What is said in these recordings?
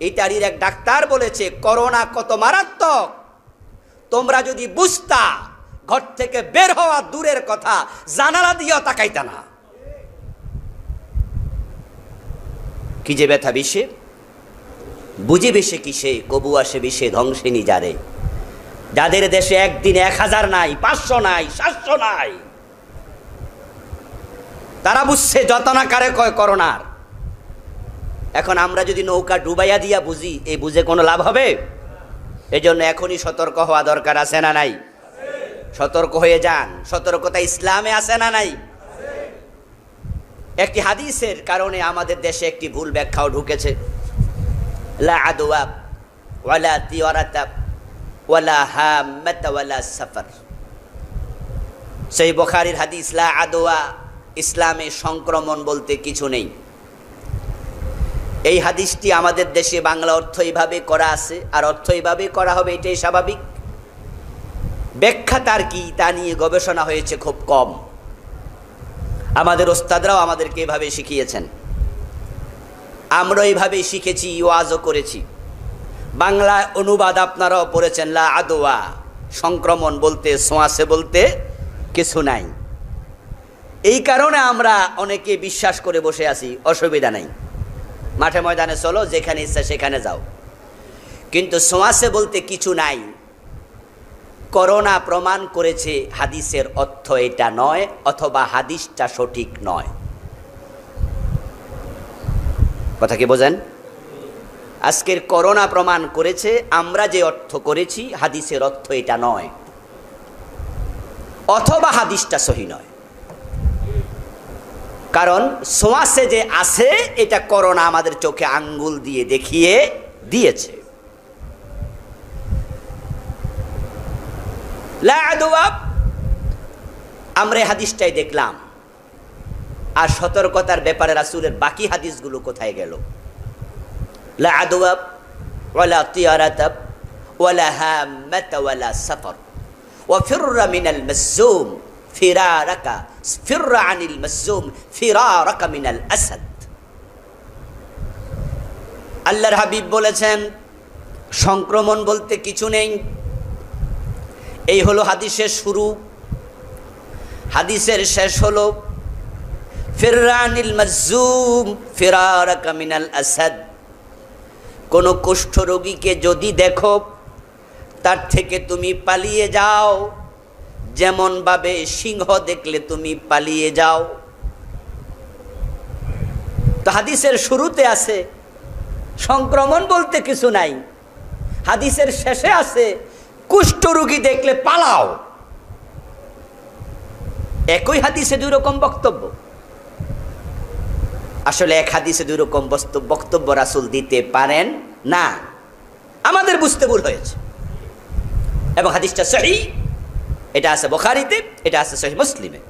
ইতালির এক ডাক্তার বলেছে করোনা কত মারাত্মক, তোমরা যদি বুঝতা ঘর থেকে বের হওয়া দূরের কথা, জানালা দিয়েও তাকাইতা না। কি যে ব্যথা বিষে, বুঝি বেশে কিসে, কবু আসে বিষে ধ্বংসিনী যারে। যাদের দেশে একদিনে 1000 নাই, 500 নাই, 700 নাই, তারা বুঝছে যতনাকারে কয় করোনার। এখন আমরা যদি নৌকা ডুবাইয়া দিয়া বুঝি, এই বুঝে কোনো লাভ হবে? এজন্য এখনই সতর্ক হওয়া দরকার, আছে না নাই? সতর্ক হয়ে যান। সতর্কতা ইসলামে আছে না নাই? একটি হাদিসের কারণে আমাদের দেশে একটি ভুল ব্যাখ্যাও ঢুকেছে। লা আদওয়া ওয়ালা তিওয়ারাতা ওয়ালা হাম্মাতা ওয়ালা সাফার। সহিহ বুখারীর হাদিস, লা আদওয়া, ইসলামে সংক্রমণ বলতে কিছু নেই। এই হাদিসটি আমাদের দেশে বাংলা অর্থ এইভাবে করা আছে, আর অর্থ এইভাবে করা হবে, এটাই স্বাভাবিক। ব্যাখ্যা তার কি তা নিয়ে গবেষণা হয়েছে খুব কম। আমাদের ওস্তাদরাও আমাদেরকে এভাবে শিখিয়েছেন, আমরা এইভাবেই শিখেছি, ওয়াজও করেছি। বাংলা অনুবাদ আপনারাও পড়েছেন, লা আদওয়া, সংক্রমণ বলতে, ছোঁয়াচে বলতে কিছু নাই। এই কারণে আমরা অনেকে বিশ্বাস করে বসে আছি, অসুবিধা নাই, মাঠে ময়দানে চলো, যেখানে ইচ্ছা সেখানে যাও। কিন্তু ছোঁয়াচে বলতে কিছু নাই। করোনা প্রমাণ করেছে হাদিসের অর্থ এটা নয়, অথবা হাদিসটা সঠিক নয়। কথা কি বোঝেন? আজকের করোনা প্রমাণ করেছে আমরা যে অর্থ করেছি হাদিসের অর্থ এটা নয়, অথবা হাদিসটা সহি নয়। কারণ ছোঁয়াচে যে আছে এটা করোনা আমাদের চোখে আঙ্গুল দিয়ে দেখিয়ে দিয়েছে। লা আদওয়া, আমরা হাদিসটাই দেখলাম। আর সতর্কতার ব্যাপারে রাসূলের বাকি হাদিসগুলো কোথায় গেল? লা আদওয়া ওয়ালা তিয়ারাতা ওয়ালা হাম্মাতা ওয়ালা সাফার ওয়া ফিররা মিনাল মাসজুম ফিরারাকা ফিররা আনিল মাসজুম ফিরারাকা মিনাল আসাদ। আল্লাহর হাবিব বলেছেন সংক্রমণ বলতে কিছু নেই। এই হলো হাদিসের শুরু। হাদিসের শেষ হলো ফিররা আনিল মাসজুম ফিরারাকা মিনাল আসাদ। কোনো কুষ্ঠ রোগীকে যদি দেখো তার থেকে তুমি পালিয়ে যাও, যেমন ভাবে সিংহ দেখলে তুমি পালিয়ে যাও। তো হাদিসের শুরুতে আছে সংক্রমণ বলতে কিছু নাই, হাদিসের শেষে আছে কুষ্ঠ রোগী দেখলে পালাও। একই হাদিসে দুই রকম বক্তব্য। আসলে এক হাদিসে দুই রকম বক্তব্য রাসূল দিতে পারেন না, আমাদের বুঝতে ভুল হয়েছে। এবং হাদিসটা সহিহ, এটা আছে বুখারীতে, এটা আছে সহিহ মুসলিমে,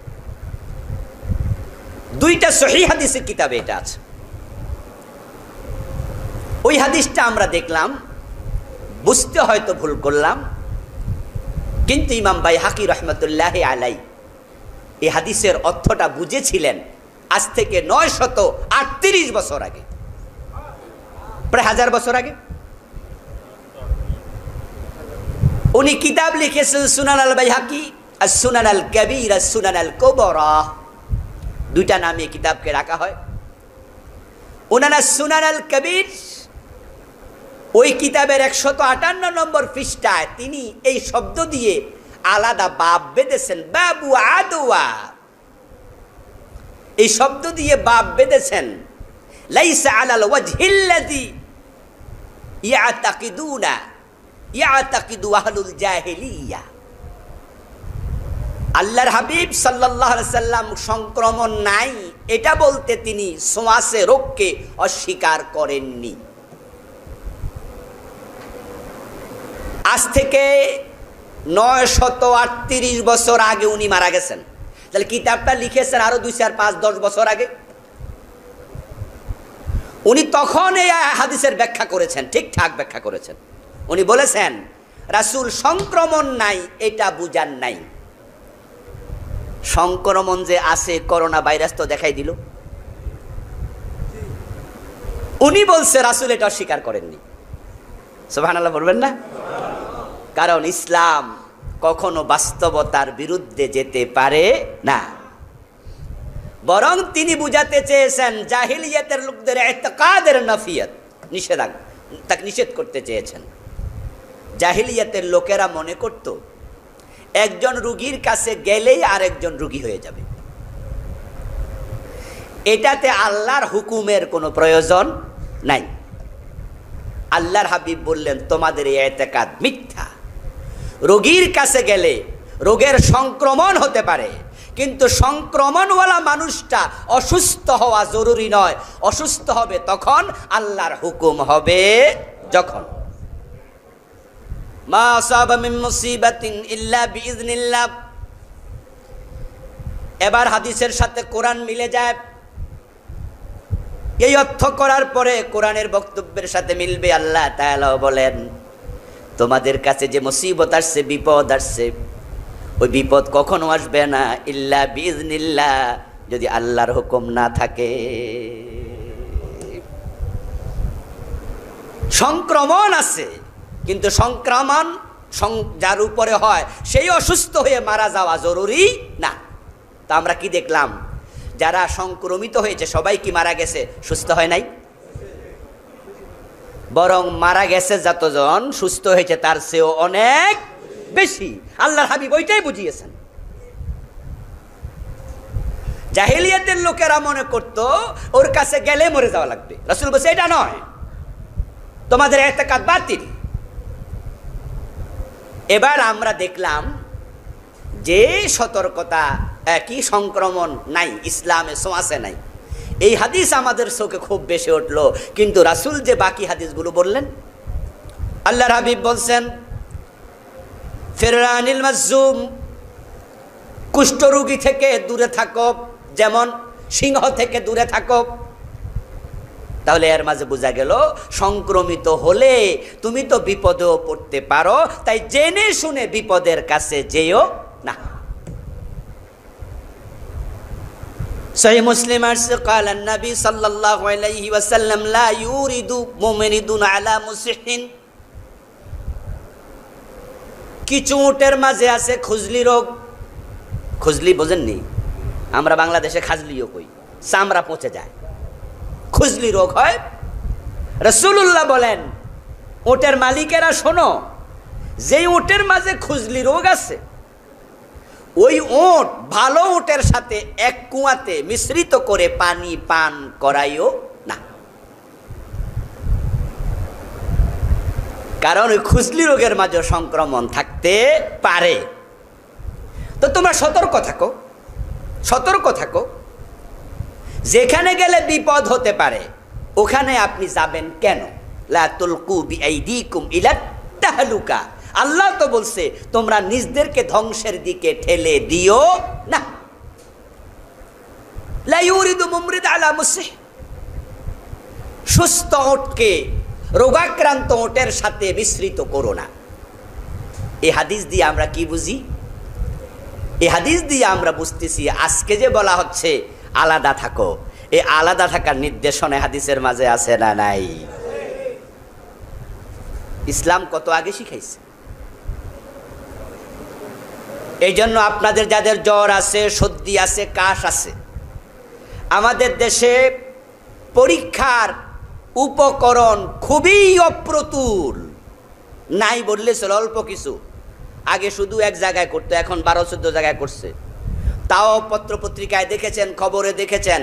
দুইটা সহিহ হাদিসের কিতাবে এটা আছে। ওই হাদিসটা আমরা দেখলাম, বুঝতে হয়তো ভুল করলাম, কিন্তু ইমাম বাইহাকি রহমতুল্লাহি আলাইহি এই হাদিসের অর্থটা বুঝেছিলেন আজ থেকে 938 বছর আগে, প্রায় 1000 বছর আগে। উনি কিতাব লিখেছেন সুনান আল বাইহাকি, আর সুনান আল কবির, আর সুনান আল কুবরা, দুইটা নামে কিতাবকে রাখা হয়। উনানা সুনান আল কবির, ওই কিতাবের 158 নম্বর পৃষ্ঠায় তিনি এই শব্দ দিয়ে আলাদা বাব বেঁধেছেন, বাবু আদওয়া, এই শব্দ দিয়ে বাব বেঁধেছেন। লাইসা আলাল ওয়াজহিল্লাযী ইয়াতাকিদু আহলুল জাহিলিয়া। আল্লাহর হাবিব সাল্লাল্লাহু আলাইহি সাল্লাম সংক্রমণ নাই এটা বলতে তিনি ছোঁয়াচে রোগকে অস্বীকার করেননি। আজ থেকে 938 বছর আগে উনি মারা গেছেন। তাহলে কিতাবটা লিখেছেন আরো 2, 4, 5, 10 বছর আগে। উনি তখন এই হাদিসের ব্যাখ্যা করেছেন, ঠিকঠাক ব্যাখ্যা করেছেন। উনি বলেছেন রাসূল সংক্রমণ নাই এটা বুঝান নাই। সংক্রমণ যে আছে, করোনা ভাইরাস তো দেখাই দিল। উনি বলছে, রাসূল এটা অস্বীকার করেননি। সুবহানাল্লাহ বলবেন না? কারণ ইসলাম কখনো বাস্তবতার বিরুদ্ধে যেতে পারে না। বরং তিনি বুঝাতে চেয়েছেন জাহিলিয়াতের লোকদের ইতিকাদের নাফিয়াত, নিষেধাজ্ঞা, তাকে নিষেধ করতে চেয়েছেন। জাহিলিয়াতের লোকেরা মনে করত একজন রুগীর কাছে গেলেই আরেকজন রুগী হয়ে যাবে, এটাতে আল্লাহর হুকুমের কোনো প্রয়োজন নাই। আল্লাহর হাবিব বললেন, তোমাদের এই ইতিকাদ মিথ্যা। রোগীর কাছে গেলে রোগের সংক্রমণ হতে পারে, কিন্তু সংক্রমণওয়ালা মানুষটা অসুস্থ হওয়া জরুরি নয়। অসুস্থ হবে তখন আল্লাহর হুকুম হবে যখন। মা আসাবা মিন মুসিবাতিন ইল্লা বিইজনিল্লাহ। এবার হাদিসের সাথে কোরআন মিলে যায়। এই অর্থ করার পরে কোরআনের বক্তব্যের সাথে মিলবে। আল্লাহ তাআলা বলেন, তোমাদের কাছে যে মুসিবত আসছে, বিপদ আসছে, ওই বিপদ কখনো আসবে না ইল্লা বিইজনিল্লাহ, যদি আল্লাহর হুকুম না থাকে। সংক্রমণ আছে, কিন্তু সংক্রমণ যার উপরে হয় সেই অসুস্থ হয়ে মারা যাওয়া জরুরি না। তা আমরা কি দেখলাম? যারা সংক্রমিত হয়েছে সবাই কি মারা গেছে? সুস্থ হয় নাই? বরং মারা গেছে যতজন, সুস্থ হয়েছে তার চেয়েও অনেক বেশি। আল্লাহর হাবিব ওইটাই বুঝিয়েছেন। জাহিলিয়াতের লোকেরা মনে করত ওর কাছে গেলে মরে যাওয়া লাগবে। রাসূল বলছে, এটা নয়, তোমাদের ইতিকাদ বাতিল। এবার আমরা দেখলাম যে সতর্কতা, একই সংক্রমণ নাই, ইসলামে ছোঁয়াচে নাই। এই হাদিস আমাদের চোখে খুব বেশি উঠলো, কিন্তু রাসূল যে বাকি হাদিসগুলো বললেন, আল্লাহর হাবিব বলছেন, ফিররানিল মাজজুম, কুষ্ঠরোগী থেকে দূরে থাকো, যেমন সিংহ থেকে দূরে থাকো। তাহলে এর মাঝে বোঝা গেল সংক্রমিত হলে তুমি তো বিপদেও পড়তে পারো, তাই জেনে শুনে বিপদের কাছে যেও না। সহিহ মুসলিম আছে, قال النبي صلى الله عليه وسلم لا يورد ممرض على مسح। কিছু উটের মাঝে আছে খুজলি রোগ। খুজলি বোঝেননি? আমরা বাংলাদেশে খাজলিও কই, চামড়া পচে যায়, খুজলি রোগ হয়। রাসূলুল্লাহ বলেন, উটের মালিকেরা শোনো, যেই উটের মাঝে খুজলি রোগ আছে, ওই উট ভালো উটের সাথে এক কুয়াতে মিশ্রিত করে পানি পান করাইও না, কারণ ওই খুজলি রোগের মাঝে সংক্রমণ থাকতে পারে। তো তোমরা সতর্ক থাকো, সতর্ক থাকো। যেখানে গেলে বিপদ হতে পারে ওখানে আপনি যাবেন কেন? লা তুলকু বিআইদিকুম ইলা তাহলুকা। আল্লাহ তো বলছে তোমরা নিজদেরকে ধ্বংসের দিকে ঠেলে দিও না। লা ইউরিদু মুমরিদ আলা মুসিহ। সুস্থ উটকে রোগাক্রান্ত উটের সাথে মিশ্রিত করো না। এই হাদিস দিয়ে আমরা কি বুঝি? এই হাদিস দিয়ে আমরা বুঝতেছি আজকে যে বলা হচ্ছে আলাদা থাকো, এই আলাদা থাকার নির্দেশনা হাদিসের মাঝে আছে না নাই? ইসলাম কত আগে শিখাইছে। এই জন্য আপনাদের যাদের জ্বর আছে, সর্দি আছে, কাশ আছে, আমাদের দেশে পরীক্ষার উপকরণ খুবই অপ্রতুল, নাই বললে চলে, অল্প কিছু। আগে শুধু এক জায়গায় করতো, এখন 12-14 জায়গায় করছে। তাও পত্রপত্রিকায় দেখেছেন, খবরে দেখেছেন।